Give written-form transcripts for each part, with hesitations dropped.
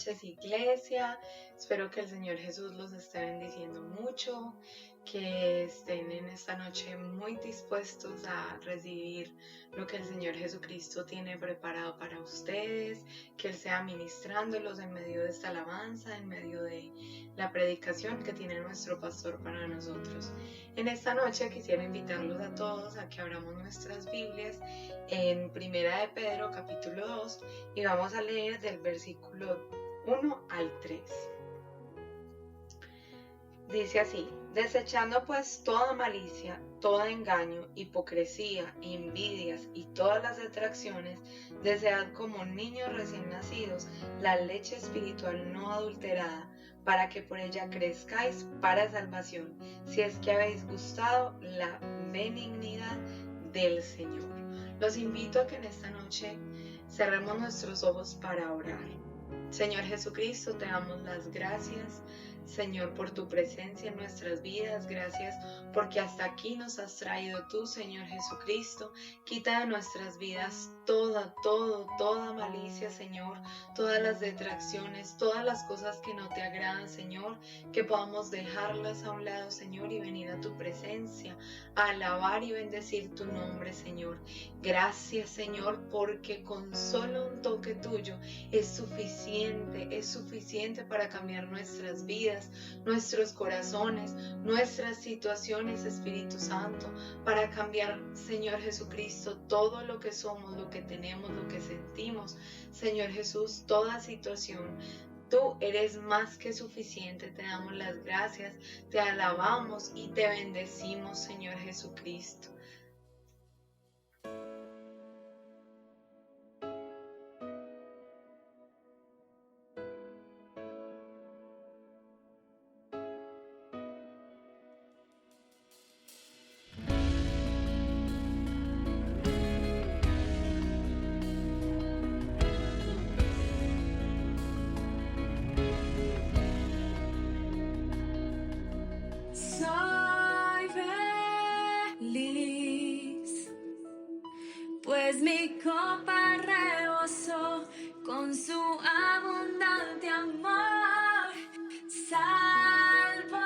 noches, iglesia. Espero que el Señor Jesús los esté bendiciendo mucho, que estén en esta noche muy dispuestos a recibir lo que el Señor Jesucristo tiene preparado para ustedes, que Él sea ministrándolos en medio de esta alabanza, en medio de la predicación que tiene nuestro pastor para nosotros. En esta noche quisiera invitarlos a todos a que abramos nuestras Biblias en Primera de Pedro capítulo 2 y vamos a leer del versículo 1 al 3. Dice así: desechando pues toda malicia, todo engaño, hipocresía, envidias y todas las detracciones, desead como niños recién nacidos la leche espiritual no adulterada, para que por ella crezcáis para salvación, si es que habéis gustado la benignidad del Señor. Los invito a que en esta noche cerremos nuestros ojos para orar. Señor Jesucristo, te damos las gracias, Señor, por tu presencia en nuestras vidas. Gracias porque hasta aquí nos has traído tú, Señor Jesucristo. Quita de nuestras vidas toda malicia, Señor, todas las detracciones, todas las cosas que no te agradan, Señor, que podamos dejarlas a un lado, Señor, y venir a tu presencia, a alabar y bendecir tu nombre, Señor. Gracias, Señor, porque con solo un toque tuyo es suficiente para cambiar nuestras vidas, nuestros corazones, nuestras situaciones, Espíritu Santo, para cambiar, Señor Jesucristo, todo lo que somos, lo que tenemos, lo que sentimos, Señor Jesús, toda situación. Tú eres más que suficiente, te damos las gracias, te alabamos y te bendecimos, Señor Jesucristo. Pues mi copa rebosó con su abundante amor. Salvo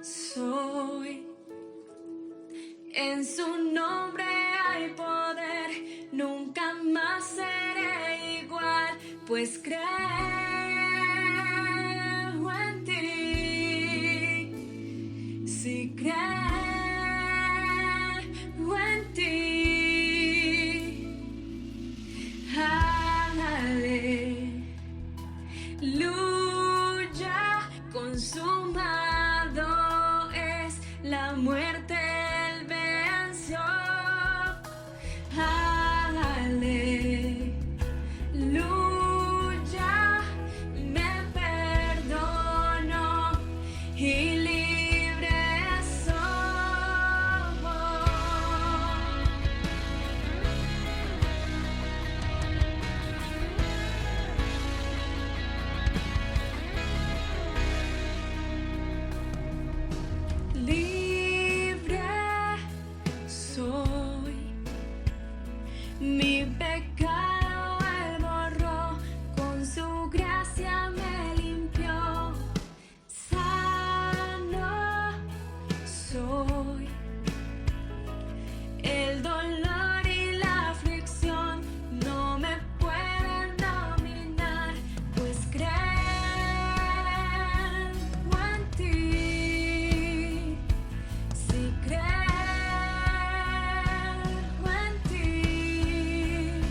soy. En su nombre hay poder, nunca más seré igual, pues creo en ti. Si creo en ti. Aleluya, consumado es, la muerte él venció. Aleluya, me perdonó y libre soy. Libre soy, mi pecado él borró, con su gracia me limpió. Sano soy, el dolor y la aflicción no me pueden dominar, pues creo en ti. Si creo en ti.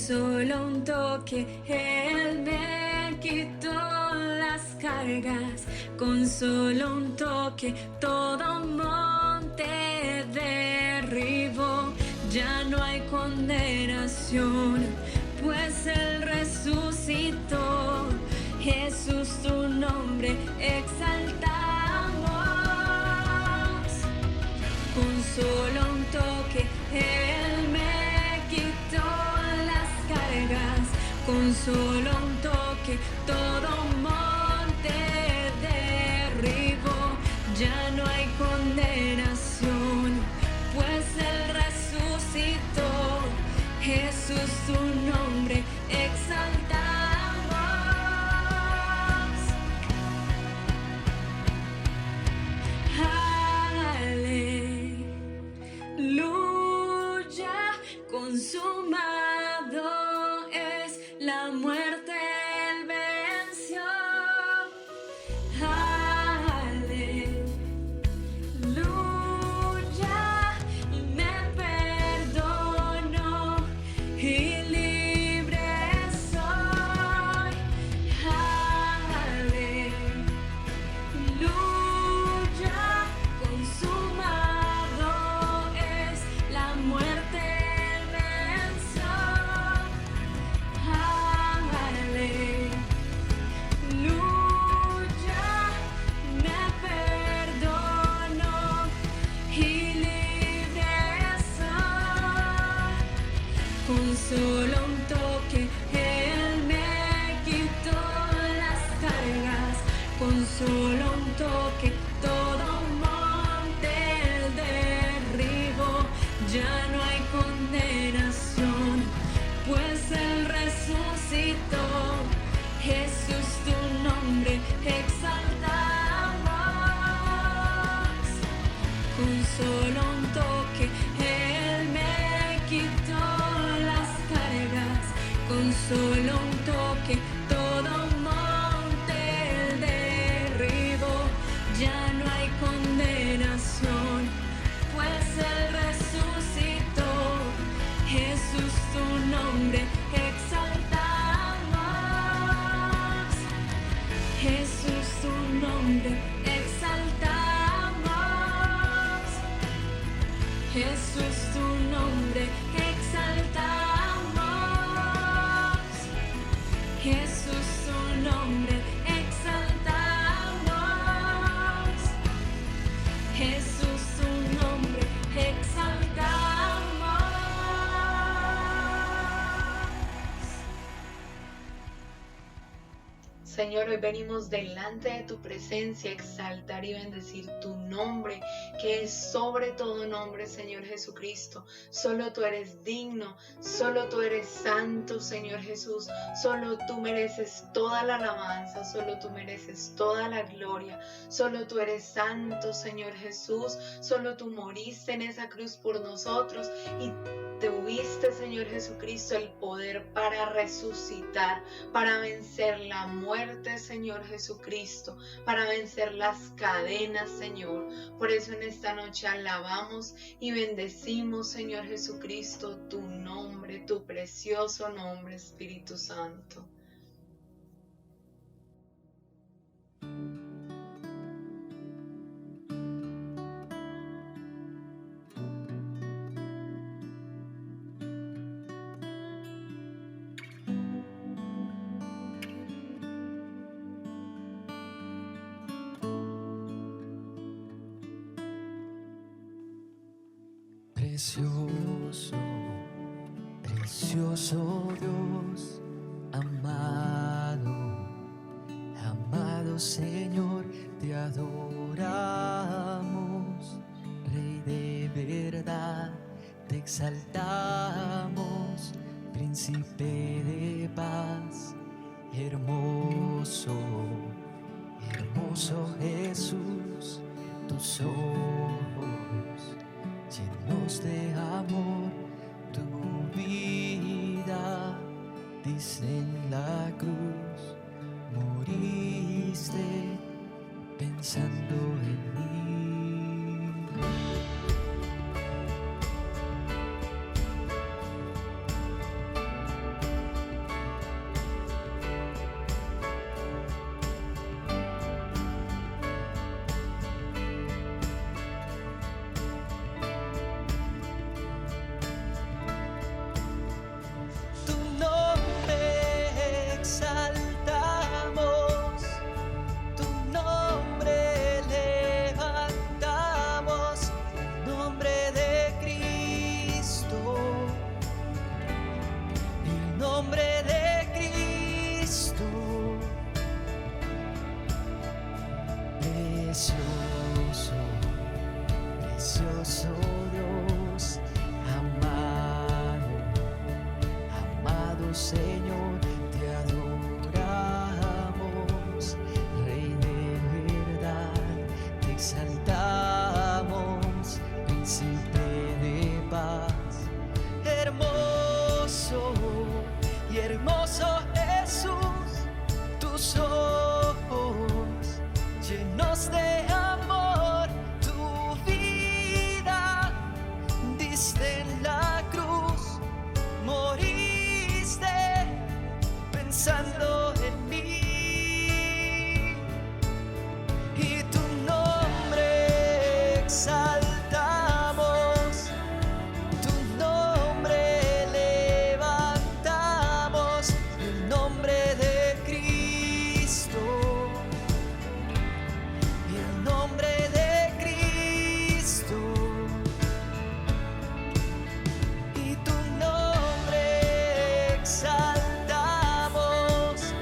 solo un toque Él me quitó las cargas, con solo un toque todo monte derribó. Ya no hay condenación, pues Él resucitó. Jesús, tu nombre exaltamos. Con solo un toque Él me quitó las cargas, con solo un toque todo monte derribó. Ya no hay condenación, pues Él resucitó. Jesús, tu nombre exaltamos. Aleluya, consumado es, la muerte Él venció. Aleluya, me perdonó y libre soy. Aleluya, consumado es, la muerte Él venció. Aleluya, me perdonó y libre soy. Con solo un toque Él me quitó las cargas, con solo un toque todo monte derribó. Ya no hay condenación, pues Él resucitó. Jesús, tu nombre exaltamos. Con solo un toque Él me quitó las cargas, con solo un toque todo monte derribó. Ya no hay condenación, pues Él resucitó. Jesús, tu nombre exaltamos. Jesús, tu nombre exaltamos. Jesús, tu nombre exaltamos. Jesús, tu nombre exaltamos. Jesús, tu nombre exaltamos. Señor, hoy venimos delante de tu presencia a exaltar y bendecir tu nombre, que es sobre todo nombre, Señor Jesucristo. Solo tú eres digno, solo tú eres santo, Señor Jesús. Solo tú mereces toda la alabanza, solo tú mereces toda la gloria. Solo tú eres santo, Señor Jesús. Solo tú moriste en esa cruz por nosotros y tuviste, Señor Jesucristo, el poder para resucitar, para vencer la muerte, Señor Jesucristo, para vencer las cadenas, Señor. Por eso en esta noche alabamos y bendecimos, Señor Jesucristo, tu nombre, tu precioso nombre, Espíritu Santo. Precioso, precioso Dios, amado, amado Señor, te adoramos, Rey de verdad, te exaltamos, Príncipe de paz, hermoso, hermoso Jesús, tus ojos llenos de amor, tu vida dice en la cruz, moriste pensando en mí. precioso, precioso Dios, amado, amado Señor, te adoramos, Rey de verdad, te exaltamos, Príncipe de paz, hermoso y hermoso Jesús, tus ojos llenos de amor, tu vida diste en la cruz, moriste pensando en mí, y tu nombre exaltamos, tu nombre levantamos, el nombre de Cristo, el nombre de Cristo, y tu nombre exaltamos,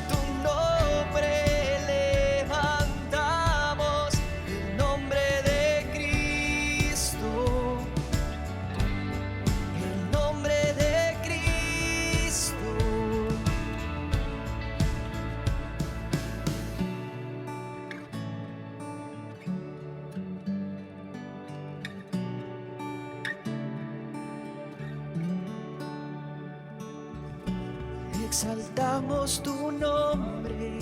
tu nombre levantamos, el nombre de Cristo, el nombre de Cristo. Exaltamos tu nombre,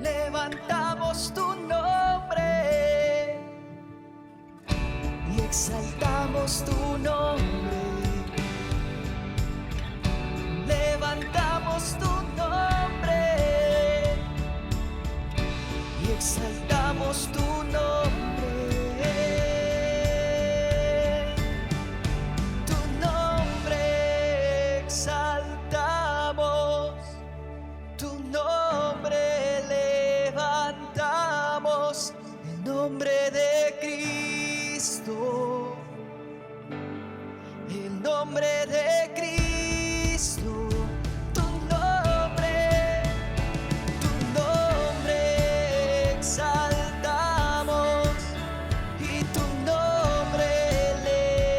levantamos tu nombre y exaltamos tu nombre, levantamos tu nombre y exaltamos tu nombre. Tu nombre exaltamos, tu nombre levantamos, el nombre de Cristo, el nombre de Cristo, tu nombre exaltamos y tu nombre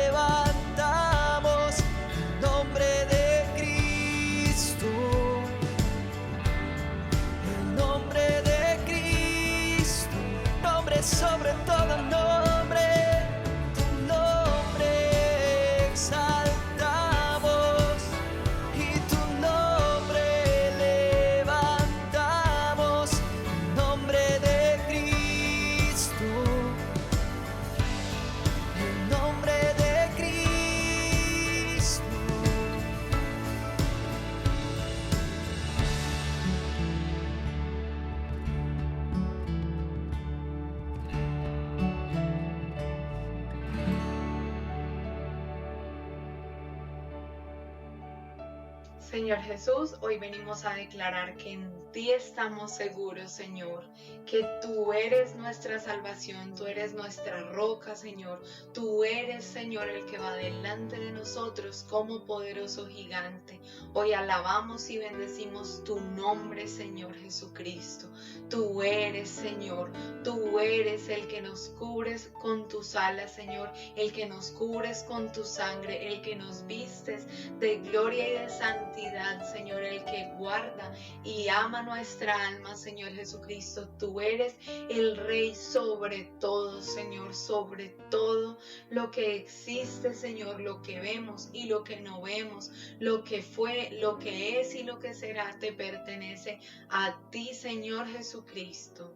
levantamos, el nombre de Cristo, el nombre de Cristo, nombre sobre todo nombre, tu nombre exaltamos y tu nombre levantamos, el nombre de Cristo, el nombre de Cristo. Señor Jesús, hoy venimos a declarar que en ti estamos seguros, Señor, que tú eres nuestra salvación, tú eres nuestra roca, Señor. Tú eres, Señor, el que va delante de nosotros como poderoso gigante. Hoy alabamos y bendecimos tu nombre, Señor Jesucristo. Tú eres, Señor, tú eres el que nos cubres con tus alas, Señor, el que nos cubres con tu sangre, el que nos vistes de gloria y de santidad, Señor, el que guarda y ama nuestra alma, Señor Jesucristo. Tú eres el Rey sobre todo, Señor, sobre todo lo que existe, Señor, lo que vemos y lo que no vemos, lo que fue, lo que es y lo que será, te pertenece a ti, Señor Jesucristo.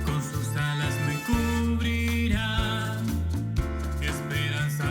Con sus alas me cubrirá, esperanza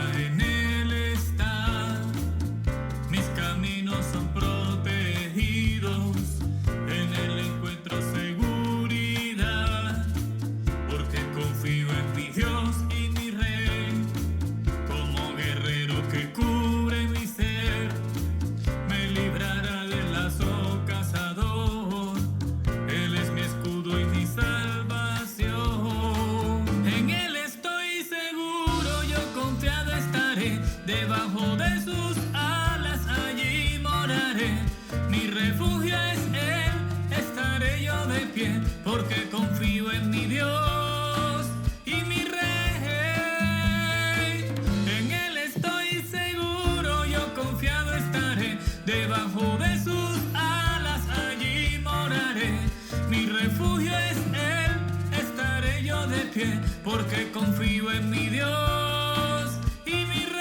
porque confío en mi Dios y mi Rey.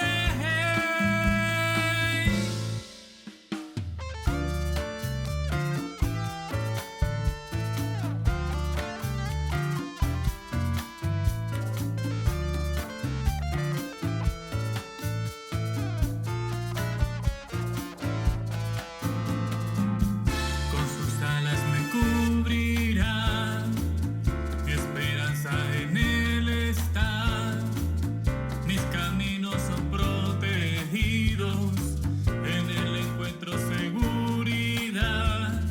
Con sus alas me cubrirá, mi esperanza en Él está. Mis caminos son protegidos, en Él encuentro seguridad,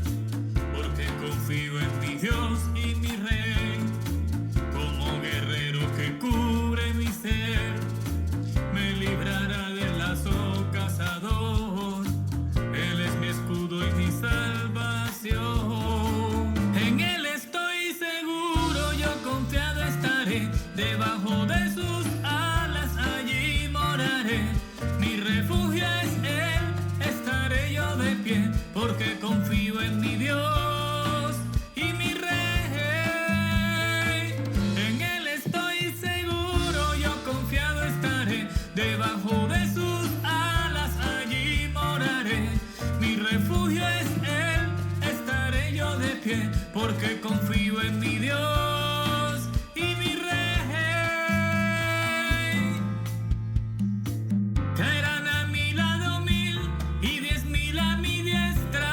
porque confío en mi Dios y mi Rey. Como guerrero que cubre mi ser, me librará del lazo cazador. Él es mi escudo y mi salvación. En Él estoy seguro, yo confiado estaré. Debajo de sus alas allí moraré. Mi refugio es Él, estaré yo de pie, porque confío en mi Dios y mi Rey. En Él estoy seguro, yo confiado estaré. Debajo de sus alas allí moraré. Mi refugio es Él, estaré yo de pie, porque confío en mi Dios y mi Rey. Caerán a mi lado 1000 y 10.000 a mi diestra,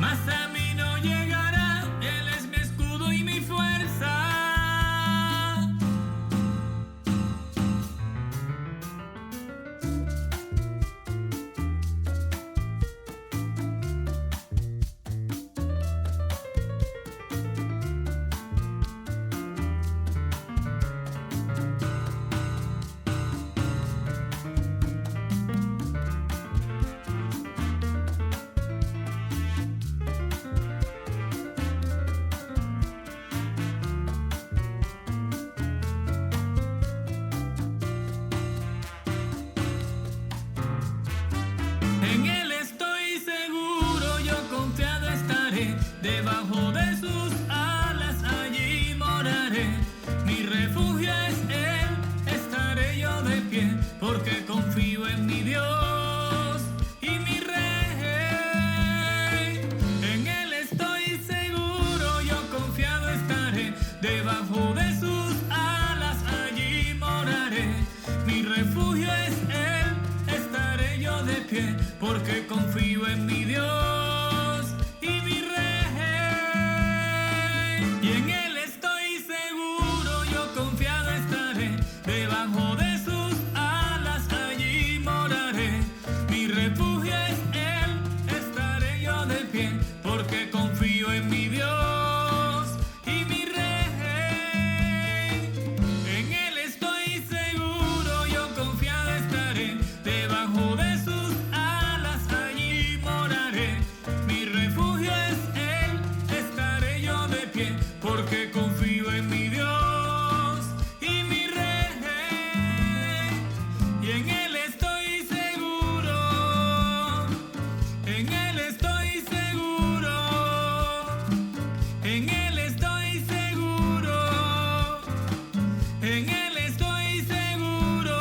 mas a mí no llegará. Él es mi escudo y mi fuerza. En Él estoy seguro, yo confiado estaré. Debajo de sus alas allí moraré. Mi refugio es Él, estaré yo de pie, porque confío en mi Dios y mi Rey. En Él estoy seguro, yo confiado estaré. Debajo de sus alas allí moraré. Mi refugio es Él, estaré yo de pie, porque confío en mi Dios y mi Rey. Y en Él estoy seguro, yo confiado estaré. Debajo de sus alas allí moraré. Mi refugio es Él, estaré yo de pie, porque confío en mi Dios y mi Rey. En Él estoy seguro, yo confiado estaré. Debajo de sus alas allí moraré. Mi refugio es Él, estaré yo de pie, porque confío en mi Dios y mi Rey. Y en Él estoy seguro, en Él estoy seguro, en Él estoy seguro, en Él estoy seguro.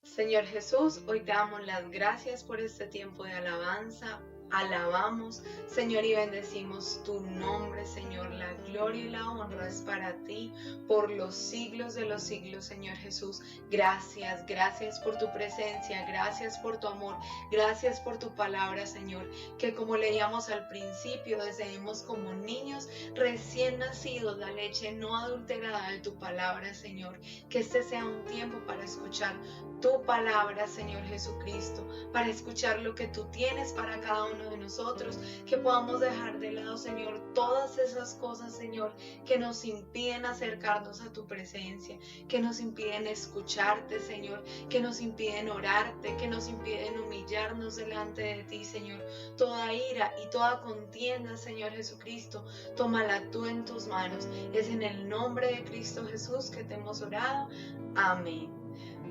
Señor Jesús, hoy te damos las gracias por este tiempo de alabanza. Alabamos, Señor, y bendecimos tu nombre, Señor. La gloria y la honra es para ti por los siglos de los siglos, Señor Jesús. Gracias, gracias por tu presencia, gracias por tu amor, gracias por tu palabra, Señor. Que como leíamos al principio, deseemos como niños recién nacidos la leche no adulterada de tu palabra, Señor. Que este sea un tiempo para escuchar tu palabra, Señor Jesucristo, para escuchar lo que tú tienes para cada uno de nosotros, que podamos dejar de lado, Señor, todas esas cosas, Señor, que nos impiden acercarnos a tu presencia, que nos impiden escucharte, Señor, que nos impiden orarte, que nos impiden humillarnos delante de ti, Señor. Toda ira y toda contienda, Señor Jesucristo, tómala tú en tus manos. Es en el nombre de Cristo Jesús que te hemos orado. Amén.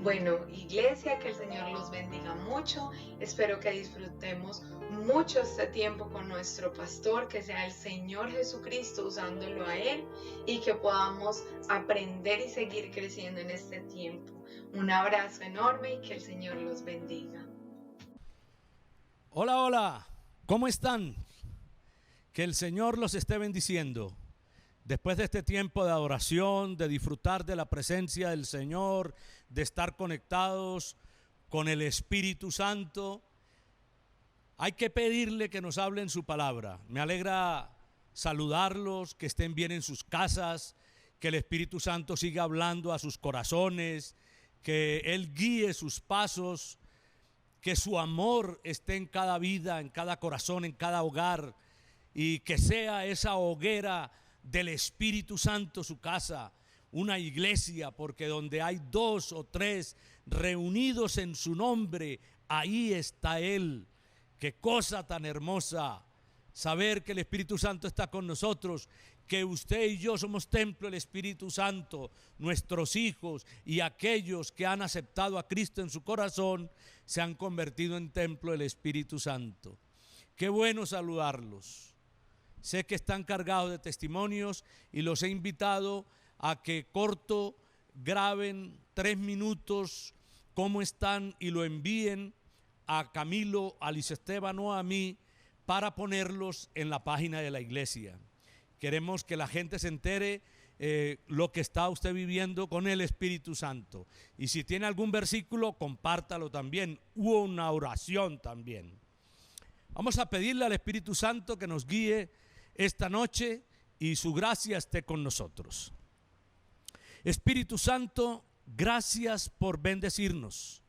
Bueno, iglesia, que el Señor los bendiga mucho. Espero que disfrutemos mucho este tiempo con nuestro pastor, que sea el Señor Jesucristo usándolo a Él y que podamos aprender y seguir creciendo en este tiempo. Un abrazo enorme y que el Señor los bendiga. Hola, hola, ¿cómo están? Que el Señor los esté bendiciendo. Después de este tiempo de adoración, de disfrutar de la presencia del Señor, de estar conectados con el Espíritu Santo, hay que pedirle que nos hable en su palabra. Me alegra saludarlos, que estén bien en sus casas, que el Espíritu Santo siga hablando a sus corazones, que Él guíe sus pasos, que su amor esté en cada vida, en cada corazón, en cada hogar, y que sea esa hoguera del Espíritu Santo su casa, una iglesia, porque donde hay 2 o 3 reunidos en su nombre, ahí está Él. Qué cosa tan hermosa saber que el Espíritu Santo está con nosotros, que usted y yo somos templo del Espíritu Santo, nuestros hijos y aquellos que han aceptado a Cristo en su corazón se han convertido en templo del Espíritu Santo. Qué bueno saludarlos. Sé que están cargados de testimonios y los he invitado a que corto graben 3 minutos cómo están y lo envíen a Camilo, a Luis Esteban o a mí para ponerlos en la página de la iglesia. Queremos que la gente se entere lo que está usted viviendo con el Espíritu Santo. Y si tiene algún versículo, compártalo también, u una oración también. Vamos a pedirle al Espíritu Santo que nos guíe esta noche y su gracia esté con nosotros. Espíritu Santo, gracias por bendecirnos.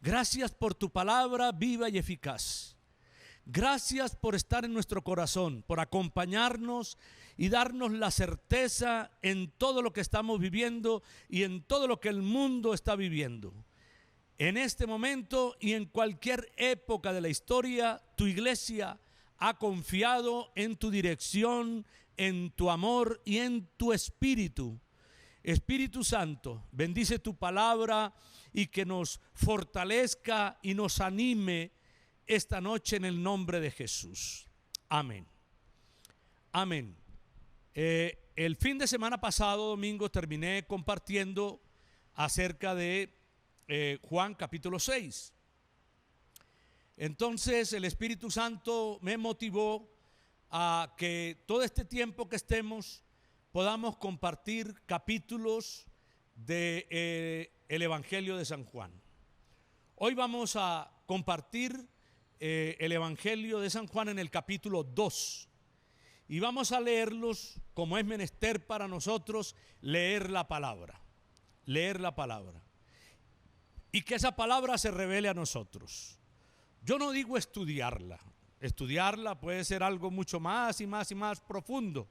Gracias por tu palabra viva y eficaz. Gracias por estar en nuestro corazón, por acompañarnos y darnos la certeza en todo lo que estamos viviendo y en todo lo que el mundo está viviendo. En este momento y en cualquier época de la historia, tu iglesia ha confiado en tu dirección, en tu amor y en tu espíritu. Espíritu Santo, bendice tu palabra y que nos fortalezca y nos anime esta noche en el nombre de Jesús. Amén. Amén. El fin de semana pasado, domingo, terminé compartiendo acerca de Juan capítulo 6. Entonces el Espíritu Santo me motivó a que todo este tiempo que estemos podamos compartir capítulos de el Evangelio de San Juan. Hoy vamos a compartir el Evangelio de San Juan en el capítulo 2 y vamos a leerlos como es menester para nosotros leer la palabra y que esa palabra se revele a nosotros. Yo no digo estudiarla puede ser algo mucho más y más y más profundo,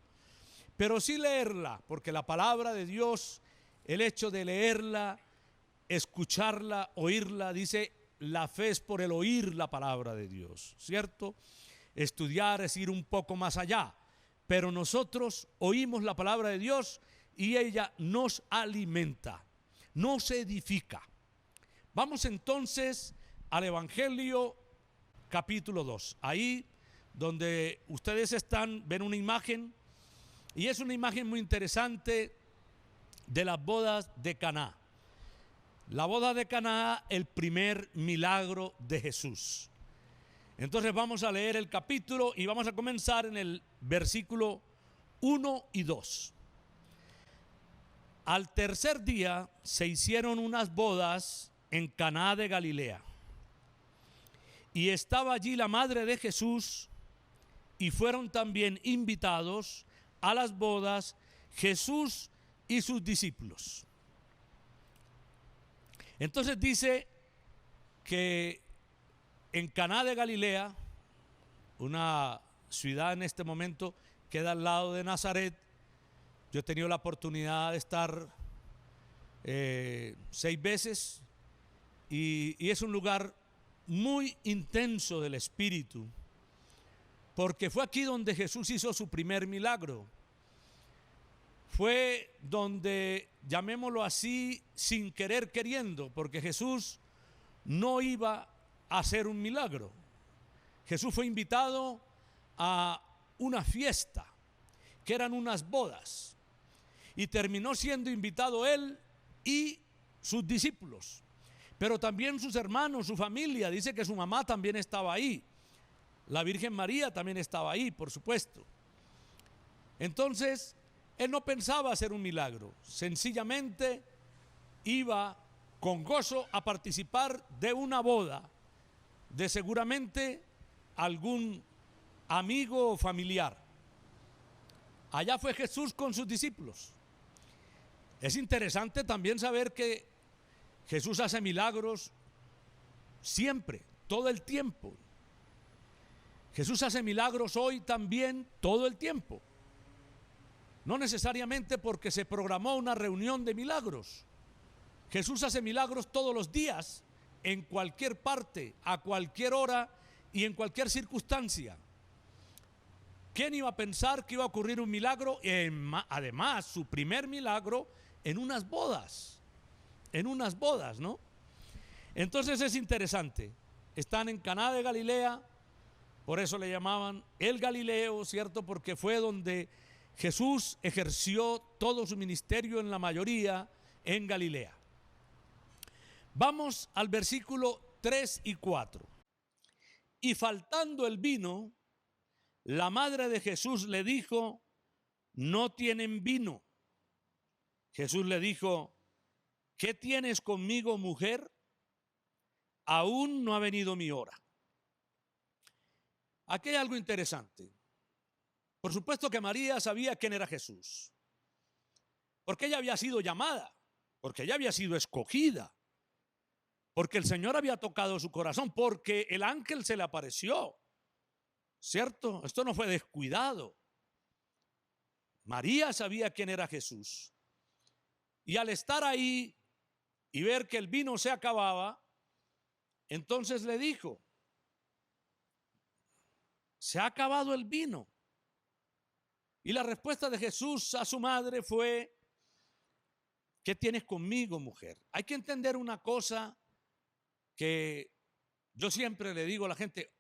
pero sí leerla, porque la palabra de Dios, el hecho de leerla, escucharla, oírla, dice, la fe es por el oír la palabra de Dios, ¿cierto? Estudiar es ir un poco más allá, pero nosotros oímos la palabra de Dios y ella nos alimenta, nos edifica. Vamos entonces al Evangelio capítulo 2. Ahí donde ustedes están, ven una imagen, y es una imagen muy interesante de las bodas de Caná. La boda de Caná, el primer milagro de Jesús. Entonces vamos a leer el capítulo y vamos a comenzar en el versículo 1 y 2. Al tercer día se hicieron unas bodas en Caná de Galilea. Y estaba allí la madre de Jesús, y fueron también invitados a las bodas Jesús y sus discípulos. Entonces dice que en Caná de Galilea, una ciudad en este momento queda al lado de Nazaret. Yo he tenido la oportunidad de estar 6 veces y es un lugar muy intenso del Espíritu, porque fue aquí donde Jesús hizo su primer milagro. fue donde, llamémoslo así, sin querer queriendo, porque Jesús no iba a hacer un milagro. Jesús fue invitado a una fiesta, que eran unas bodas, y terminó siendo invitado él y sus discípulos, pero también sus hermanos, su familia. Dice que su mamá también estaba ahí, la Virgen María también estaba ahí, por supuesto. Entonces, él no pensaba hacer un milagro, sencillamente iba con gozo a participar de una boda de seguramente algún amigo o familiar. Allá fue Jesús con sus discípulos. Es interesante también saber que Jesús hace milagros siempre, todo el tiempo. Jesús hace milagros hoy también, todo el tiempo. No necesariamente porque se programó una reunión de milagros. Jesús hace milagros todos los días, en cualquier parte, a cualquier hora y en cualquier circunstancia. ¿Quién iba a pensar que iba a ocurrir un milagro? Además, su primer milagro en unas bodas, ¿no? Entonces es interesante. Están en Caná de Galilea, por eso le llamaban el Galileo, ¿cierto? Porque fue donde Jesús ejerció todo su ministerio, en la mayoría en Galilea. Vamos al versículo 3 y 4. Y faltando el vino, la madre de Jesús le dijo: no tienen vino. Jesús le dijo: ¿qué tienes conmigo, mujer? Aún no ha venido mi hora. Aquí hay algo interesante. Por supuesto que María sabía quién era Jesús, porque ella había sido llamada, porque ella había sido escogida, porque el Señor había tocado su corazón, porque el ángel se le apareció, ¿cierto? Esto no fue descuidado. María sabía quién era Jesús, y al estar ahí y ver que el vino se acababa, entonces le dijo: se ha acabado el vino. Y la respuesta de Jesús a su madre fue: ¿qué tienes conmigo, mujer? Hay que entender una cosa que yo siempre le digo a la gente: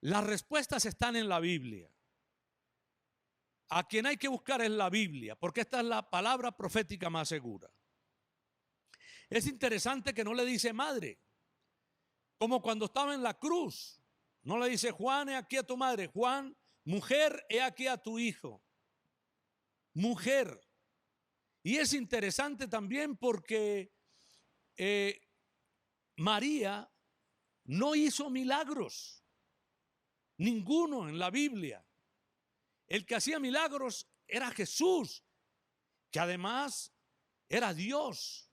las respuestas están en la Biblia. A quien hay que buscar es la Biblia, porque esta es la palabra profética más segura. Es interesante que no le dice madre, como cuando estaba en la cruz. No le dice: Juan, he aquí a tu madre. Juan, mujer, he aquí a tu hijo. Mujer. Y es interesante también porque María no hizo milagros, ninguno en la Biblia. El que hacía milagros era Jesús, que además era Dios.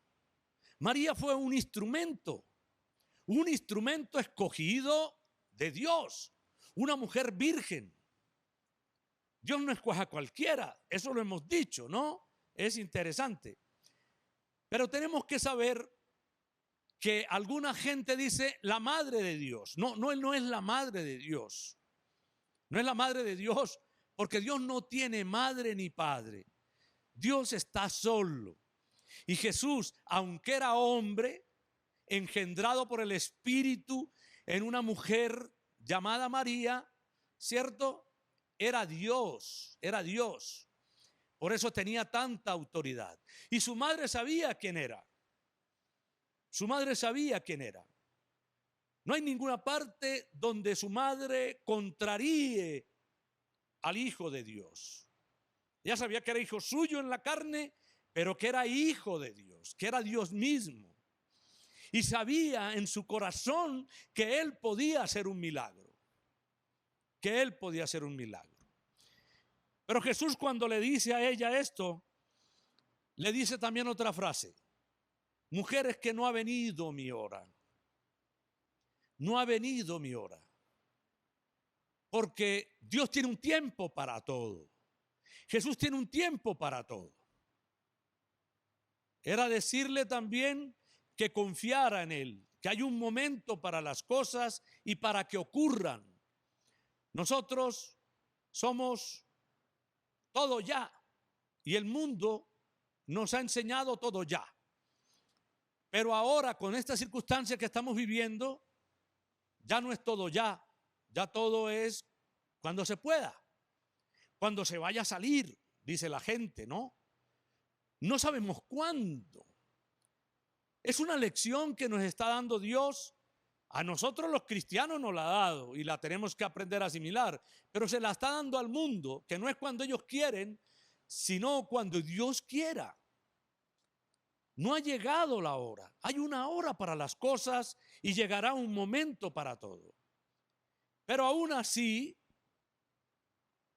María fue un instrumento escogido de Dios, una mujer virgen. Dios no escoge a cualquiera, eso lo hemos dicho, ¿no? Es interesante. Pero tenemos que saber que alguna gente dice la madre de Dios. No, él no es la madre de Dios. No es la madre de Dios, porque Dios no tiene madre ni padre. Dios está solo. Y Jesús, aunque era hombre, engendrado por el Espíritu en una mujer llamada María, ¿cierto? Era Dios, era Dios. Por eso tenía tanta autoridad. Y su madre sabía quién era. Su madre sabía quién era. No hay ninguna parte donde su madre contraríe al Hijo de Dios. Ella sabía que era hijo suyo en la carne, pero que era hijo de Dios, que era Dios mismo. Y sabía en su corazón que él podía hacer un milagro. Que él podía hacer un milagro. Pero Jesús, cuando le dice a ella esto, le dice también otra frase: mujeres, que no ha venido mi hora. No ha venido mi hora. Porque Dios tiene un tiempo para todo. Jesús tiene un tiempo para todo. Era decirle también que confiara en Él, que hay un momento para las cosas y para que ocurran. Nosotros somos todo ya, y el mundo nos ha enseñado todo ya. Pero ahora, con esta circunstancia que estamos viviendo, ya no es todo ya. Ya todo es cuando se pueda, cuando se vaya a salir, dice la gente, ¿no? No sabemos cuándo. Es una lección que nos está dando Dios. A nosotros los cristianos nos la ha dado y la tenemos que aprender a asimilar, pero se la está dando al mundo, que no es cuando ellos quieren, sino cuando Dios quiera. No ha llegado la hora. Hay una hora para las cosas y llegará un momento para todo. Pero aún así,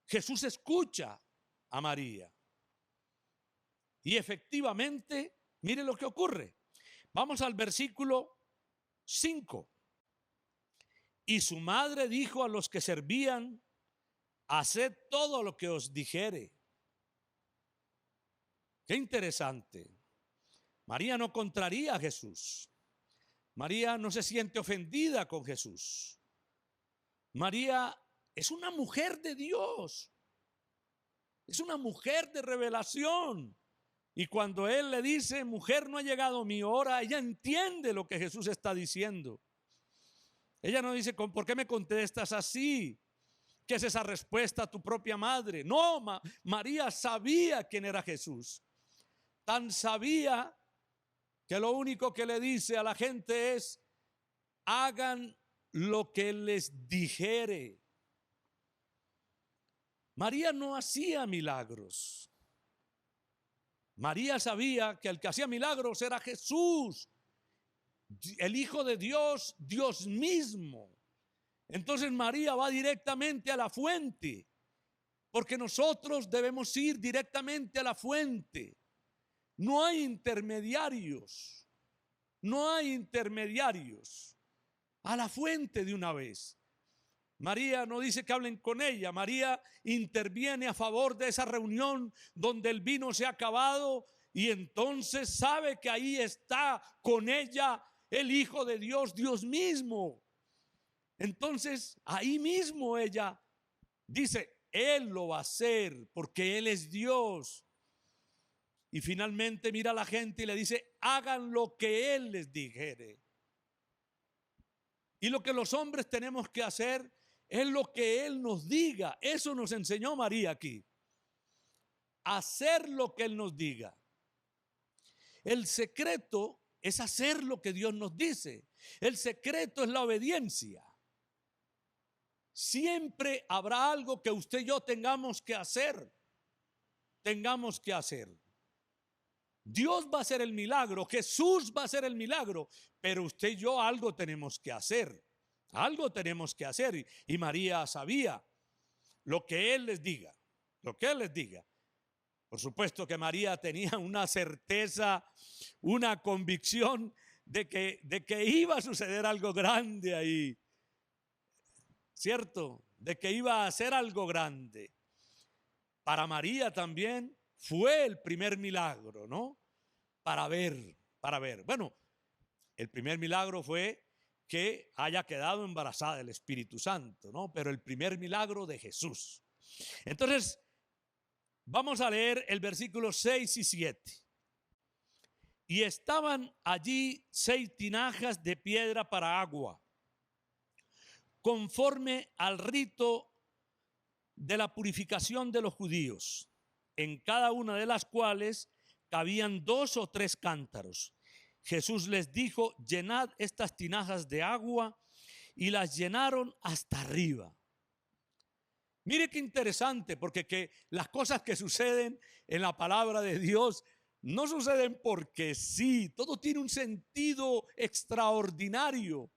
Jesús escucha a María. Y efectivamente, mire lo que ocurre. Vamos al versículo 5. Y su madre dijo a los que servían: haced todo lo que os dijere. Qué interesante. María no contraría a Jesús. María no se siente ofendida con Jesús. María es una mujer de Dios. Es una mujer de revelación. Y cuando él le dice: mujer, no ha llegado mi hora, ella entiende lo que Jesús está diciendo. Ella no dice: ¿por qué me contestas así? ¿Qué es esa respuesta a tu propia madre? No, María sabía quién era Jesús. Tan sabía que lo único que le dice a la gente es: hagan lo que les dijere. María no hacía milagros. María sabía que el que hacía milagros era Jesús, el Hijo de Dios, Dios mismo. Entonces María va directamente a la fuente, porque nosotros debemos ir directamente a la fuente. No hay intermediarios, no hay intermediarios. A la fuente de una vez. María no dice que hablen con ella. María interviene a favor de esa reunión donde el vino se ha acabado, y entonces sabe que ahí está con ella el Hijo de Dios, Dios mismo. Entonces ahí mismo ella dice: Él lo va a hacer porque Él es Dios. Y finalmente mira a la gente y le dice: hagan lo que Él les dijere. Y lo que los hombres tenemos que hacer es lo que Él nos diga. Eso nos enseñó María aquí. Hacer lo que Él nos diga. El secreto es hacer lo que Dios nos dice. El secreto es la obediencia. Siempre habrá algo que usted y yo tengamos que hacer. Tengamos que hacer. Dios va a hacer el milagro, Jesús va a hacer el milagro, pero usted y yo algo tenemos que hacer. Algo tenemos que hacer. Y María sabía lo que Él les diga, lo que Él les diga. Por supuesto que María tenía una certeza, una convicción de que iba a suceder algo grande ahí, ¿cierto? De que iba a hacer algo grande. Para María también fue el primer milagro, ¿no? Para ver. Bueno, el primer milagro fue que haya quedado embarazada del Espíritu Santo, ¿no? Pero el primer milagro de Jesús. Entonces, vamos a leer el versículo 6 y 7. Y estaban allí 6 tinajas de piedra para agua, conforme al rito de la purificación de los judíos, en cada una de las cuales cabían 2 o 3 cántaros. Jesús les dijo: llenad estas tinajas de agua, y las llenaron hasta arriba. Mire qué interesante, porque que las cosas que suceden en la palabra de Dios no suceden porque sí, todo tiene un sentido extraordinario.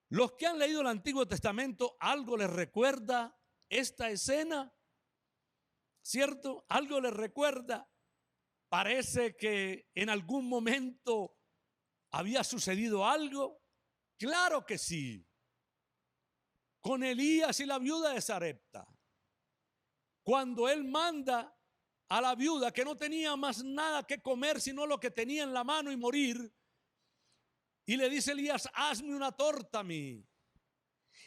Los que han leído el Antiguo Testamento, algo les recuerda esta escena, ¿cierto? Algo les recuerda. Parece que en algún momento había sucedido algo. Claro que sí. Con Elías y la viuda de Sarepta. Cuando él manda a la viuda, que no tenía más nada que comer sino lo que tenía en la mano y morir, y le dice Elías: hazme una torta a mí.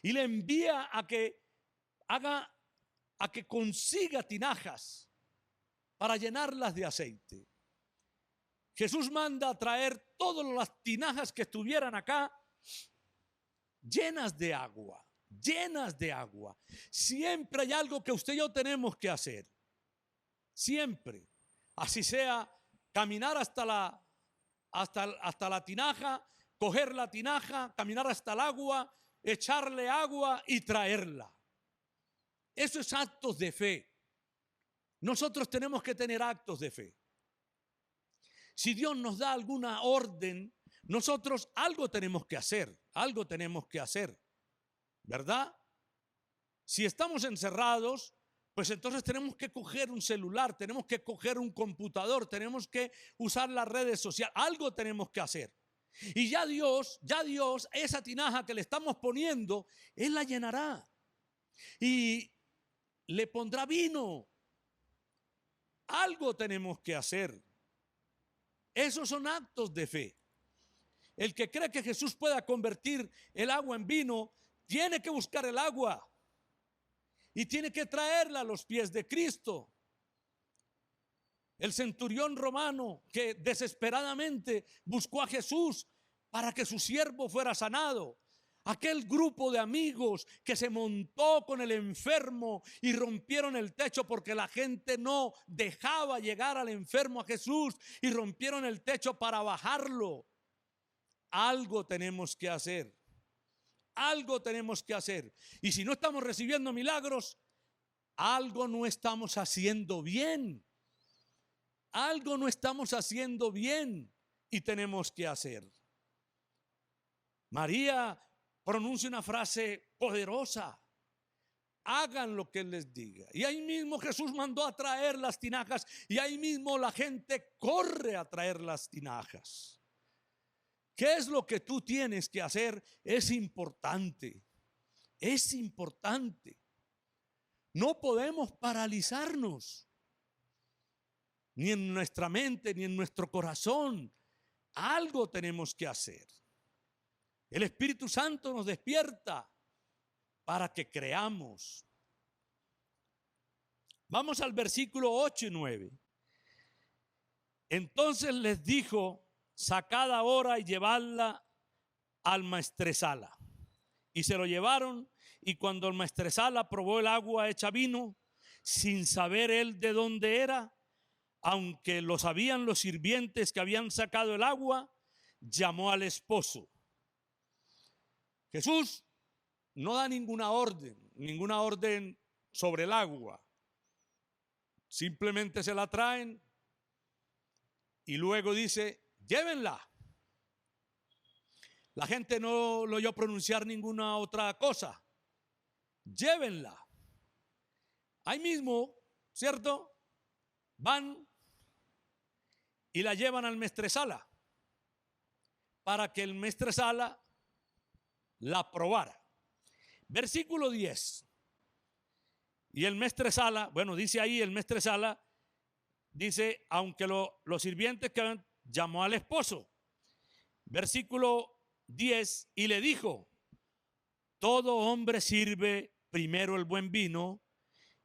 Y le envía a que consiga tinajas para llenarlas de aceite. Jesús manda a traer todas las tinajas que estuvieran acá llenas de agua, llenas de agua. Siempre hay algo que usted y yo tenemos que hacer. Siempre. Así sea, caminar hasta la tinaja, coger la tinaja, caminar hasta el agua, echarle agua y traerla. Eso es actos de fe. Nosotros tenemos que tener actos de fe. Si Dios nos da alguna orden, nosotros algo tenemos que hacer, ¿verdad? Si estamos encerrados, pues entonces tenemos que coger un celular, tenemos que coger un computador, tenemos que usar las redes sociales, algo tenemos que hacer. Y ya Dios, esa tinaja que le estamos poniendo, Él la llenará y le pondrá vino. Algo tenemos que hacer. Esos son actos de fe. El que cree que Jesús pueda convertir el agua en vino, tiene que buscar el agua y tiene que traerla a los pies de Cristo. El centurión romano que desesperadamente buscó a Jesús para que su siervo fuera sanado. Aquel grupo de amigos que se montó con el enfermo y rompieron el techo porque la gente no dejaba llegar al enfermo a Jesús y rompieron el techo para bajarlo. Algo tenemos que hacer. Algo tenemos que hacer. Y si no estamos recibiendo milagros, algo no estamos haciendo bien. Algo no estamos haciendo bien y tenemos que hacer. María pronuncia una frase poderosa: hagan lo que Él les diga. Y ahí mismo Jesús mandó a traer las tinajas y ahí mismo la gente corre a traer las tinajas. ¿Qué es lo que tú tienes que hacer? Es importante. Es importante. No podemos paralizarnos, ni en nuestra mente, ni en nuestro corazón. Algo tenemos que hacer. El Espíritu Santo nos despierta para que creamos. Vamos al versículo 8 y 9. Entonces les dijo: sacad ahora y llevadla al maestresala. Y se lo llevaron, y cuando el maestresala probó el agua hecha vino, sin saber él de dónde era, aunque lo sabían los sirvientes que habían sacado el agua, llamó al esposo. Jesús no da ninguna orden sobre el agua. Simplemente se la traen y luego dice: llévenla. La gente no lo oyó pronunciar ninguna otra cosa. Llévenla. Ahí mismo, ¿cierto? Van y la llevan al maestresala para que el maestresala la probara. Versículo 10. Y el maestresala, bueno, dice ahí el maestresala, dice, aunque los sirvientes que llamó al esposo. Versículo 10, y le dijo: todo hombre sirve primero el buen vino,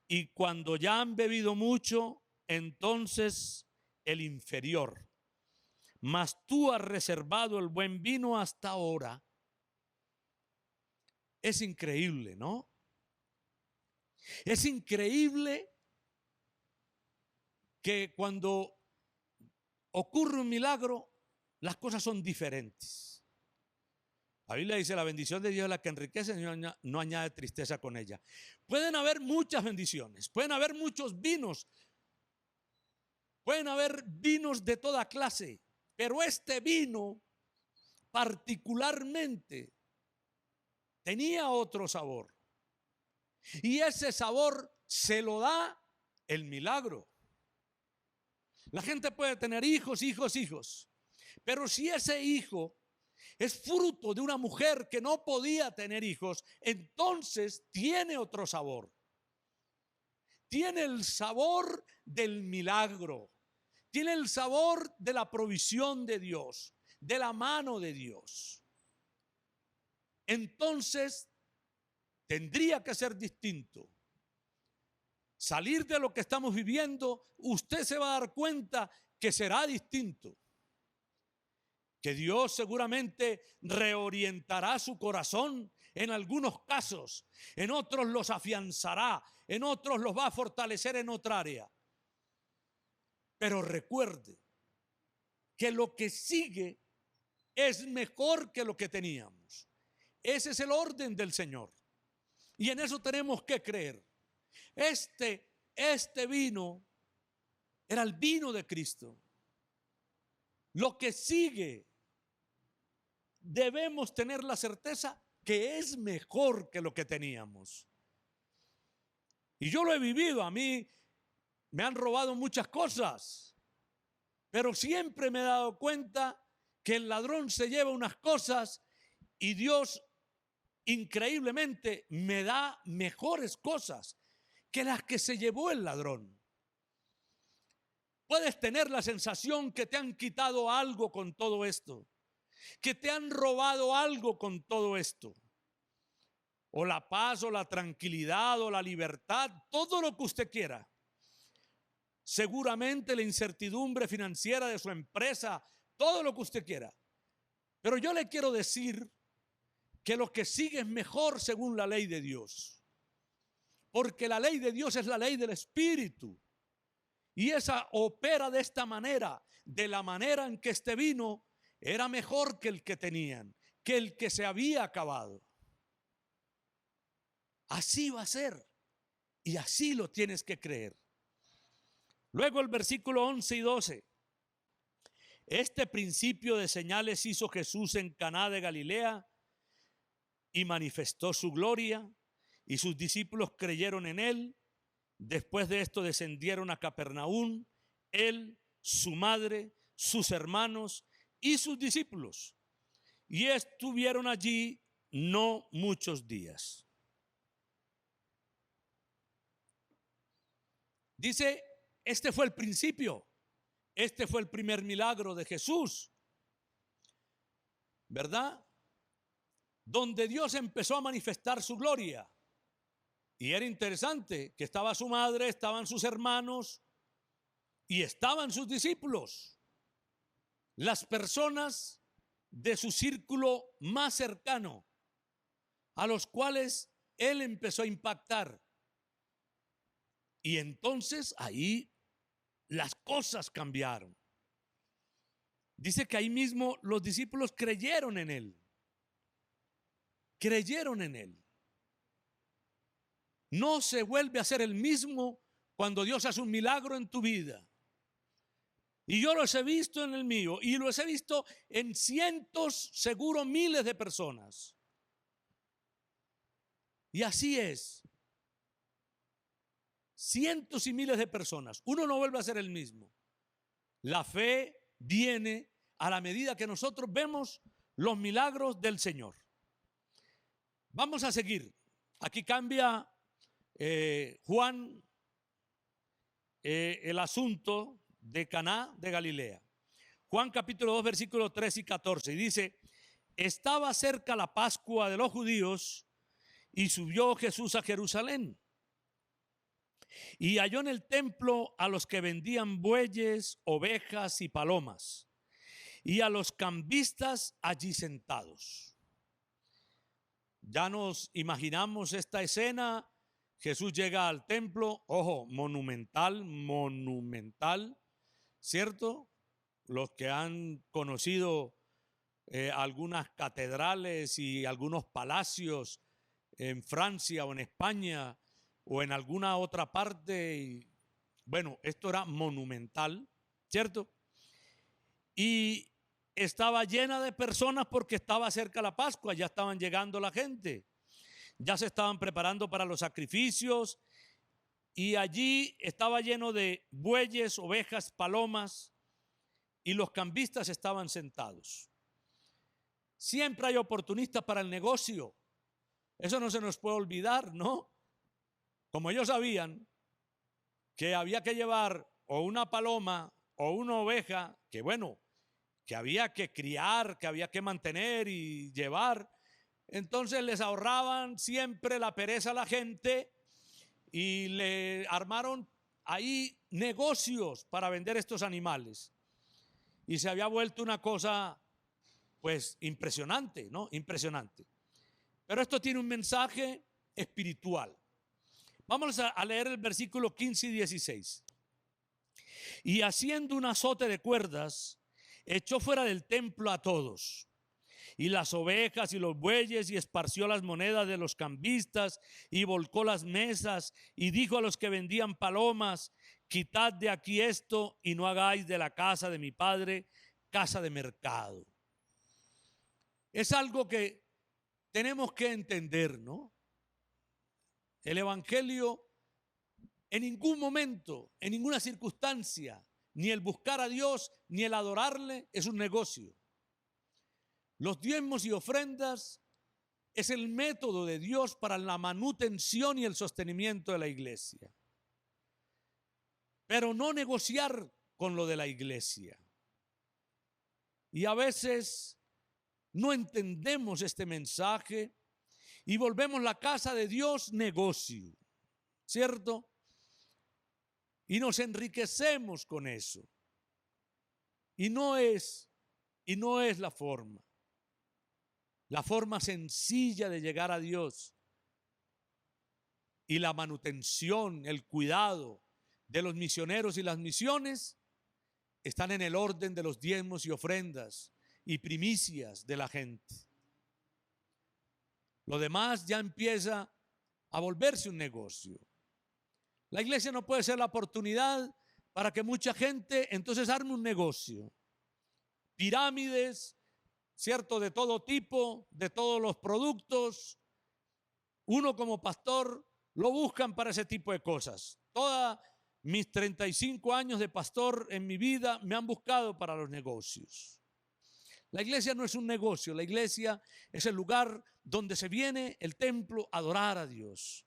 y cuando ya han bebido mucho, entonces el inferior. Mas tú has reservado el buen vino hasta ahora. Es increíble, ¿no? Es increíble que cuando ocurre un milagro, las cosas son diferentes. La Biblia dice: la bendición de Dios es la que enriquece, no añade tristeza con ella. Pueden haber muchas bendiciones, pueden haber muchos vinos, pueden haber vinos de toda clase, pero este vino particularmente tenía otro sabor. Y ese sabor se lo da el milagro. La gente puede tener hijos, pero si ese hijo es fruto de una mujer que no podía tener hijos, entonces tiene otro sabor. Tiene el sabor del milagro. Tiene el sabor de la provisión de Dios, de la mano de Dios. Entonces tendría que ser distinto. salir de lo que estamos viviendo, usted se va a dar cuenta que será distinto. Que Dios seguramente reorientará su corazón en algunos casos, en otros los afianzará, en otros los va a fortalecer en otra área. Pero recuerde que lo que sigue es mejor que lo que teníamos. Ese es el orden del Señor. Y en eso tenemos que creer. Este vino era el vino de Cristo. Lo que sigue, debemos tener la certeza que es mejor que lo que teníamos. Y yo lo he vivido. A mí me han robado muchas cosas, pero siempre me he dado cuenta que el ladrón se lleva unas cosas y Dios increíblemente me da mejores cosas que las que se llevó el ladrón. Puedes tener la sensación que te han quitado algo con todo esto, que te han robado algo con todo esto, o la paz, o la tranquilidad, o la libertad, todo lo que usted quiera. Seguramente la incertidumbre financiera de su empresa, todo lo que usted quiera. Pero yo le quiero decir que lo que sigue es mejor según la ley de Dios. Porque la ley de Dios es la ley del Espíritu. Y esa opera de esta manera, de la manera en que este vino era mejor que el que tenían, que el que se había acabado. Así va a ser. Y así lo tienes que creer. Luego el versículo 11 y 12. Este principio de señales hizo Jesús en Caná de Galilea y manifestó su gloria, y sus discípulos creyeron en él. Después de esto descendieron a Capernaum, él, su madre, sus hermanos y sus discípulos, y estuvieron allí no muchos días. Dice, este fue el principio, este fue el primer milagro de Jesús, ¿verdad? Donde Dios empezó a manifestar su gloria. Y era interesante que estaba su madre, estaban sus hermanos y estaban sus discípulos, las personas de su círculo más cercano, a los cuales él empezó a impactar. Y entonces ahí las cosas cambiaron. Dice que ahí mismo los discípulos creyeron en él. Creyeron en él. No se vuelve a ser el mismo cuando Dios hace un milagro en tu vida. Y yo los he visto en el mío, y los he visto en cientos, seguro miles de personas. Y así es. Cientos y miles de personas. Uno no vuelve a ser el mismo. La fe viene a la medida que nosotros vemos los milagros del Señor. Vamos a seguir. Aquí cambia Juan el asunto de Caná de Galilea. Juan capítulo 2 versículos 3 y 14 y dice: estaba cerca la Pascua de los judíos y subió Jesús a Jerusalén y halló en el templo a los que vendían bueyes, ovejas y palomas y a los cambistas allí sentados. Ya nos imaginamos esta escena. Jesús llega al templo, ojo, monumental, ¿cierto? Los que han conocido algunas catedrales y algunos palacios en Francia o en España o en alguna otra parte, y, bueno, esto era monumental, ¿cierto? Y estaba llena de personas porque estaba cerca la Pascua, ya estaban llegando la gente. Ya se estaban preparando para los sacrificios y allí estaba lleno de bueyes, ovejas, palomas y los cambistas estaban sentados. Siempre hay oportunistas para el negocio. Eso no se nos puede olvidar, ¿no? Como ellos sabían que había que llevar o una paloma o una oveja, que bueno, que había que criar, que había que mantener y llevar. Entonces les ahorraban siempre la pereza a la gente y le armaron ahí negocios para vender estos animales. Y se había vuelto una cosa, pues, impresionante, ¿no? Impresionante. Pero esto tiene un mensaje espiritual. Vamos a leer el versículo 15 y 16. Y haciendo un azote de cuerdas, echó fuera del templo a todos, y las ovejas y los bueyes, y esparció las monedas de los cambistas, y volcó las mesas, y dijo a los que vendían palomas: quitad de aquí esto, y no hagáis de la casa de mi padre casa de mercado. Es algo que tenemos que entender, ¿no? El evangelio en ningún momento, en ninguna circunstancia, ni el buscar a Dios, ni el adorarle es un negocio. Los diezmos y ofrendas es el método de Dios para la manutención y el sostenimiento de la iglesia. Pero no negociar con lo de la iglesia. Y a veces no entendemos este mensaje y volvemos la casa de Dios negocio, ¿cierto? Y nos enriquecemos con eso. Y no es la forma. La forma sencilla de llegar a Dios y la manutención, el cuidado de los misioneros y las misiones están en el orden de los diezmos y ofrendas y primicias de la gente. Lo demás ya empieza a volverse un negocio. La iglesia no puede ser la oportunidad para que mucha gente entonces arme un negocio. Pirámides, ¿cierto? De todo tipo, de todos los productos. Uno como pastor lo buscan para ese tipo de cosas. Todos mis 35 años de pastor en mi vida me han buscado para los negocios. La iglesia no es un negocio, la iglesia es el lugar donde se viene el templo a adorar a Dios,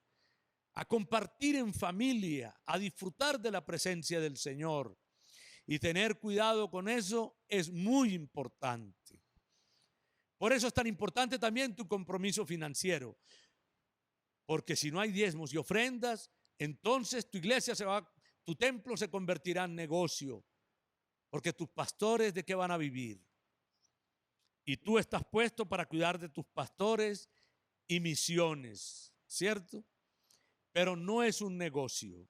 a compartir en familia, a disfrutar de la presencia del Señor. Y tener cuidado con eso es muy importante. Por eso es tan importante también tu compromiso financiero. Porque si no hay diezmos y ofrendas, entonces tu iglesia tu templo se convertirá en negocio. Porque tus pastores, ¿de qué van a vivir? Y tú estás puesto para cuidar de tus pastores y misiones, ¿cierto? Pero no es un negocio.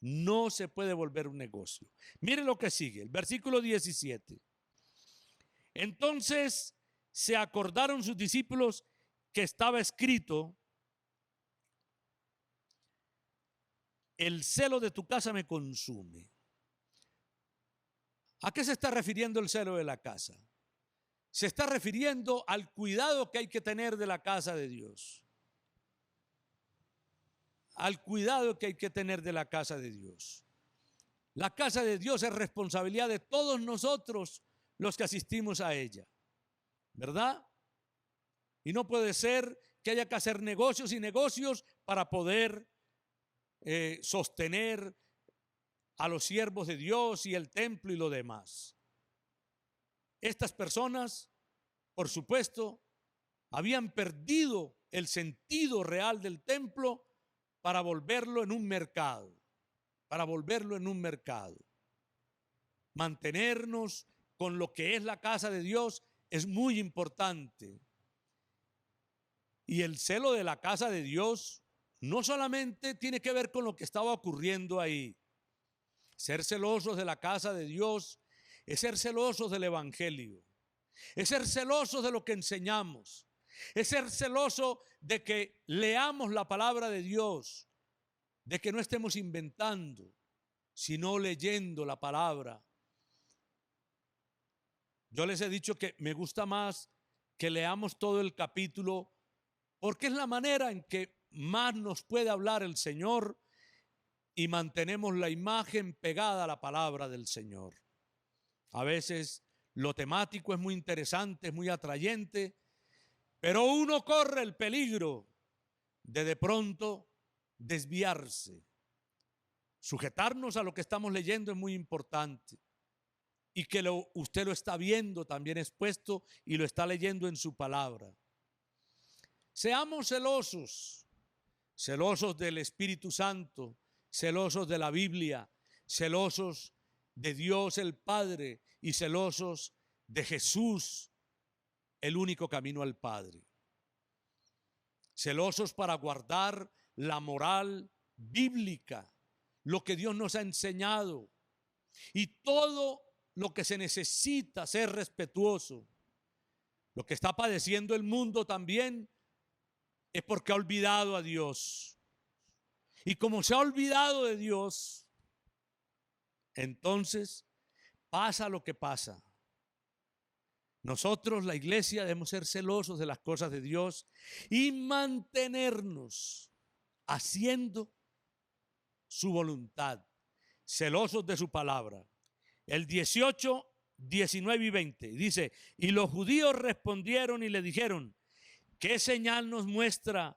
No se puede volver un negocio. Mire lo que sigue, el versículo 17. Entonces se acordaron sus discípulos que estaba escrito: el celo de tu casa me consume. ¿A qué se está refiriendo el celo de la casa? Se está refiriendo al cuidado que hay que tener de la casa de Dios. Al cuidado que hay que tener de la casa de Dios. La casa de Dios es responsabilidad de todos nosotros los que asistimos a ella, ¿verdad? Y no puede ser que haya que hacer negocios y negocios para poder sostener a los siervos de Dios y el templo y lo demás. Estas personas, por supuesto, habían perdido el sentido real del templo para volverlo en un mercado, Mantenernos con lo que es la casa de Dios es muy importante. Y el celo de la casa de Dios no solamente tiene que ver con lo que estaba ocurriendo ahí. Ser celosos de la casa de Dios es ser celosos del evangelio, es ser celosos de lo que enseñamos, es ser celoso de que leamos la palabra de Dios, de que no estemos inventando, sino leyendo la palabra. Yo les he dicho que me gusta más que leamos todo el capítulo, porque es la manera en que más nos puede hablar el Señor y mantenemos la imagen pegada a la palabra del Señor. A veces lo temático es muy interesante, es muy atrayente, pero uno corre el peligro de pronto desviarse. Sujetarnos a lo que estamos leyendo es muy importante. Y que usted lo está viendo también expuesto y lo está leyendo en su palabra. Seamos celosos celosos del Espíritu Santo, celosos de la Biblia, celosos de Dios el Padre y celosos de Jesús, el único camino al Padre. Celosos para guardar la moral bíblica, lo que Dios nos ha enseñado y todo lo que se necesita ser respetuoso. Lo que está padeciendo el mundo también es porque ha olvidado a Dios. Y como se ha olvidado de Dios, entonces pasa lo que pasa. Nosotros, la iglesia, debemos ser celosos de las cosas de Dios y mantenernos haciendo su voluntad, celosos de su palabra. El 18, 19 y 20 dice: y los judíos respondieron y le dijeron: ¿qué señal nos muestras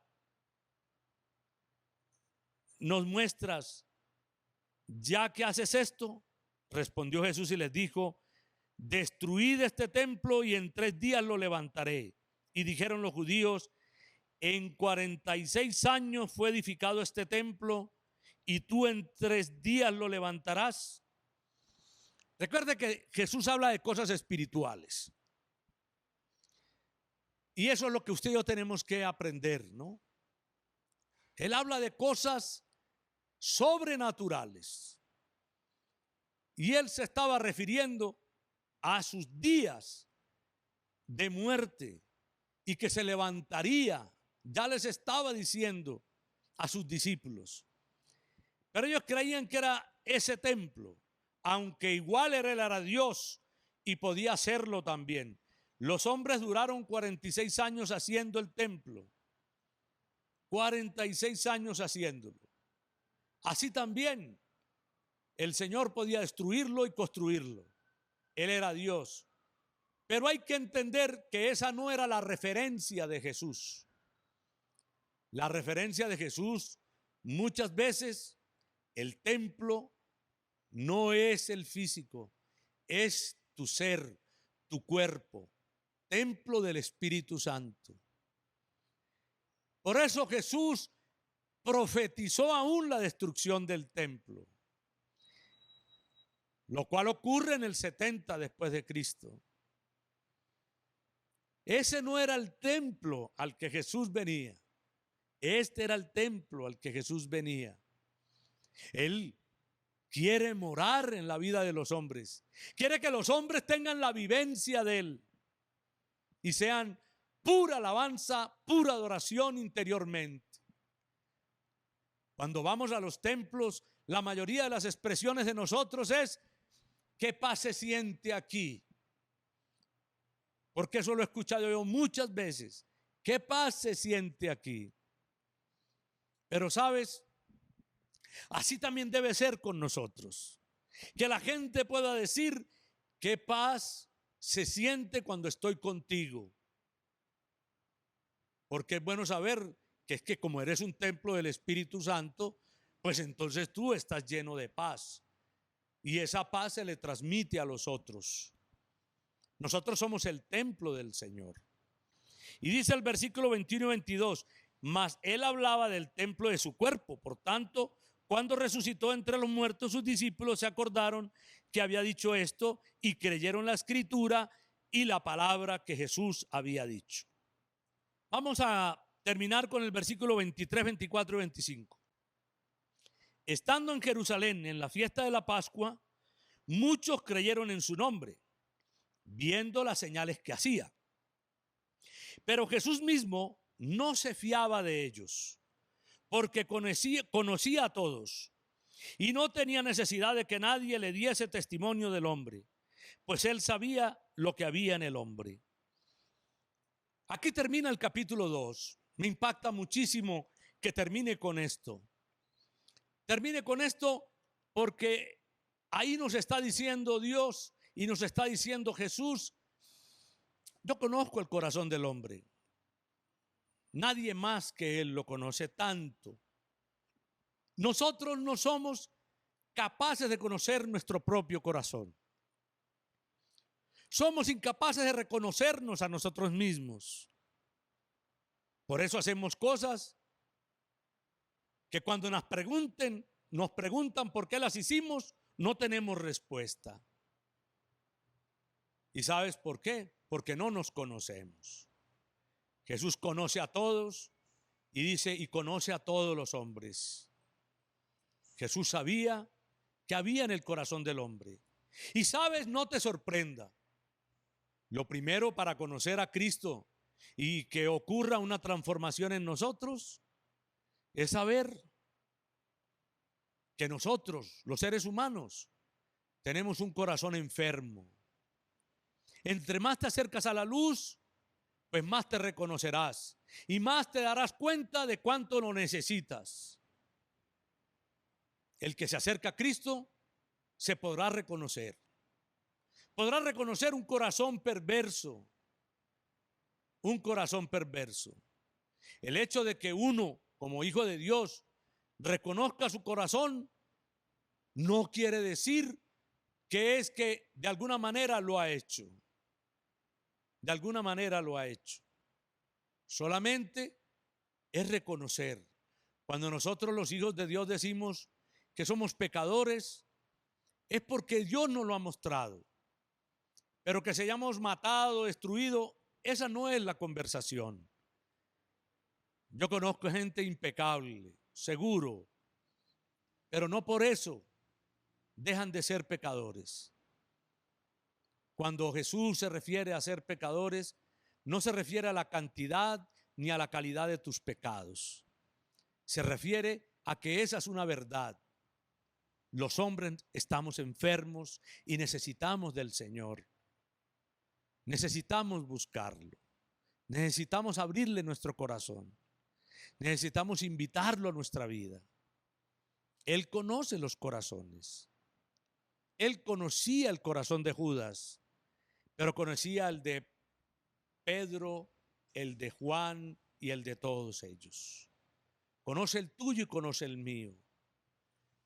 ya que haces esto? Respondió Jesús y les dijo: destruid este templo y en 3 días lo levantaré. Y dijeron los judíos: en 46 años fue edificado este templo y tú en 3 días lo levantarás. Recuerde que Jesús habla de cosas espirituales. Y eso es lo que usted y yo tenemos que aprender, ¿no? Él habla de cosas sobrenaturales. Y él se estaba refiriendo a sus días de muerte y que se levantaría. Ya les estaba diciendo a sus discípulos. Pero ellos creían que era ese templo, aunque igual él era Dios y podía hacerlo también. Los hombres duraron 46 años haciendo el templo. 46 años haciéndolo. Así también el Señor podía destruirlo y construirlo. Él era Dios. Pero hay que entender que esa no era la referencia de Jesús. La referencia de Jesús, muchas veces el templo no es el físico, es tu ser, tu cuerpo, templo del Espíritu Santo. Por eso Jesús profetizó aún la destrucción del templo, lo cual ocurre en el 70 después de Cristo. Ese no era el templo al que Jesús venía. Este era el templo al que Jesús venía. Él quiere morar en la vida de los hombres. Quiere que los hombres tengan la vivencia de Él y sean pura alabanza, pura adoración interiormente. Cuando vamos a los templos, la mayoría de las expresiones de nosotros es: ¿qué paz se siente aquí? Porque eso lo he escuchado yo muchas veces. ¿Qué paz se siente aquí? Pero sabes, así también debe ser con nosotros. Que la gente pueda decir: ¿qué paz se siente cuando estoy contigo? Porque es bueno saber que es que como eres un templo del Espíritu Santo, pues entonces tú estás lleno de paz. Y esa paz se le transmite a los otros. Nosotros somos el templo del Señor. Y dice el versículo 21 y 22, mas él hablaba del templo de su cuerpo. Por tanto, cuando resucitó entre los muertos, sus discípulos se acordaron que había dicho esto y creyeron la escritura y la palabra que Jesús había dicho. Vamos a terminar con el versículo 23, 24 y 25. Estando en Jerusalén en la fiesta de la Pascua, muchos creyeron en su nombre, viendo las señales que hacía. Pero Jesús mismo no se fiaba de ellos, porque conocía a todos y no tenía necesidad de que nadie le diese testimonio del hombre, pues él sabía lo que había en el hombre. Aquí termina el capítulo 2. Me impacta muchísimo que termine con esto. Termine con esto porque ahí nos está diciendo Dios y nos está diciendo Jesús: yo conozco el corazón del hombre. Nadie más que Él lo conoce tanto. Nosotros no somos capaces de conocer nuestro propio corazón. Somos incapaces de reconocernos a nosotros mismos. Por eso hacemos cosas que cuando nos preguntan por qué las hicimos, no tenemos respuesta. ¿Y sabes por qué? Porque no nos conocemos. Jesús conoce a todos y dice, y conoce a todos los hombres. Jesús sabía que había en el corazón del hombre. Y sabes, no te sorprenda. Lo primero para conocer a Cristo y que ocurra una transformación en nosotros es saber que nosotros, los seres humanos, tenemos un corazón enfermo. Entre más te acercas a la luz, pues más te reconocerás y más te darás cuenta de cuánto lo necesitas. El que se acerca a Cristo se podrá reconocer. Podrá reconocer un corazón perverso. Un corazón perverso. El hecho de que uno, como hijo de Dios, reconozca su corazón, no quiere decir que es que de alguna manera lo ha hecho. De alguna manera lo ha hecho. Solamente es reconocer. Cuando nosotros los hijos de Dios decimos que somos pecadores, es porque Dios nos lo ha mostrado. Pero que se hayamos matado, destruido, esa no es la conversación. Yo conozco gente impecable, seguro, pero no por eso dejan de ser pecadores. Cuando Jesús se refiere a ser pecadores, no se refiere a la cantidad ni a la calidad de tus pecados. Se refiere a que esa es una verdad. Los hombres estamos enfermos y necesitamos del Señor. Necesitamos buscarlo. Necesitamos abrirle nuestro corazón. Necesitamos invitarlo a nuestra vida. Él conoce los corazones. Él conocía el corazón de Judas, pero conocía el de Pedro, el de Juan y el de todos ellos. Conoce el tuyo y conoce el mío.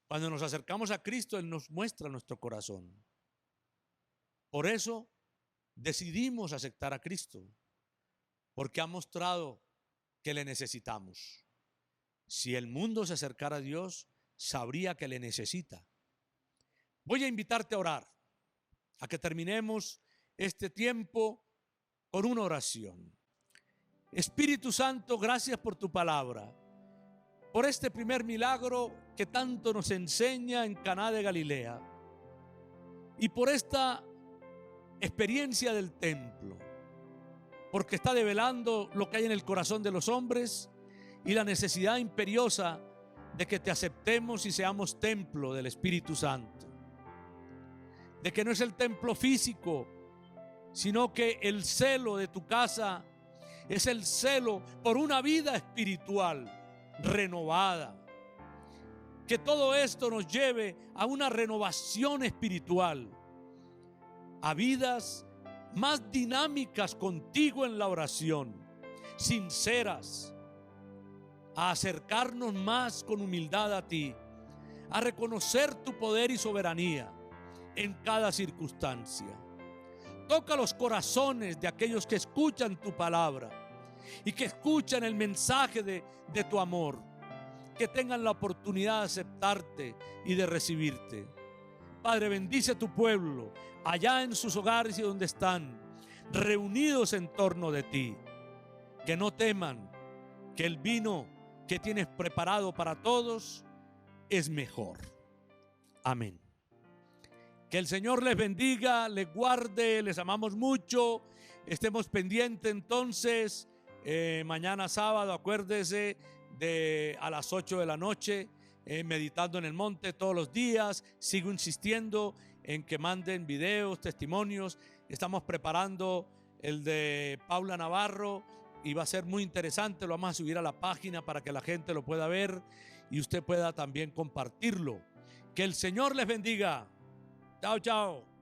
Cuando nos acercamos a Cristo, Él nos muestra nuestro corazón. Por eso decidimos aceptar a Cristo, porque ha mostrado que le necesitamos. Si el mundo se acercara a Dios, sabría que le necesita. Voy a invitarte a orar, a que terminemos este tiempo con una oración. Espíritu Santo, gracias por tu palabra, por este primer milagro que tanto nos enseña en Caná de Galilea y por esta experiencia del templo, porque está develando lo que hay en el corazón de los hombres y la necesidad imperiosa de que te aceptemos y seamos templo del Espíritu Santo, de que no es el templo físico, sino que el celo de tu casa es el celo por una vida espiritual renovada. Que todo esto nos lleve a una renovación espiritual, a vidas más dinámicas contigo en la oración, sinceras, a acercarnos más con humildad a ti, a reconocer tu poder y soberanía en cada circunstancia. Toca los corazones de aquellos que escuchan tu palabra y que escuchan el mensaje de tu amor, que tengan la oportunidad de aceptarte y de recibirte. Padre, bendice a tu pueblo allá en sus hogares y donde están, reunidos en torno de ti. Que no teman, que el vino que tienes preparado para todos es mejor. Amén. Que el Señor les bendiga, les guarde, les amamos mucho. Estemos pendientes entonces, mañana sábado, acuérdese, a las 8 de la noche, meditando en el monte todos los días. Sigo insistiendo en que manden videos, testimonios. Estamos preparando el de Paula Navarro y va a ser muy interesante. Lo vamos a subir a la página para que la gente lo pueda ver y usted pueda también compartirlo. Que el Señor les bendiga. Chao, chao.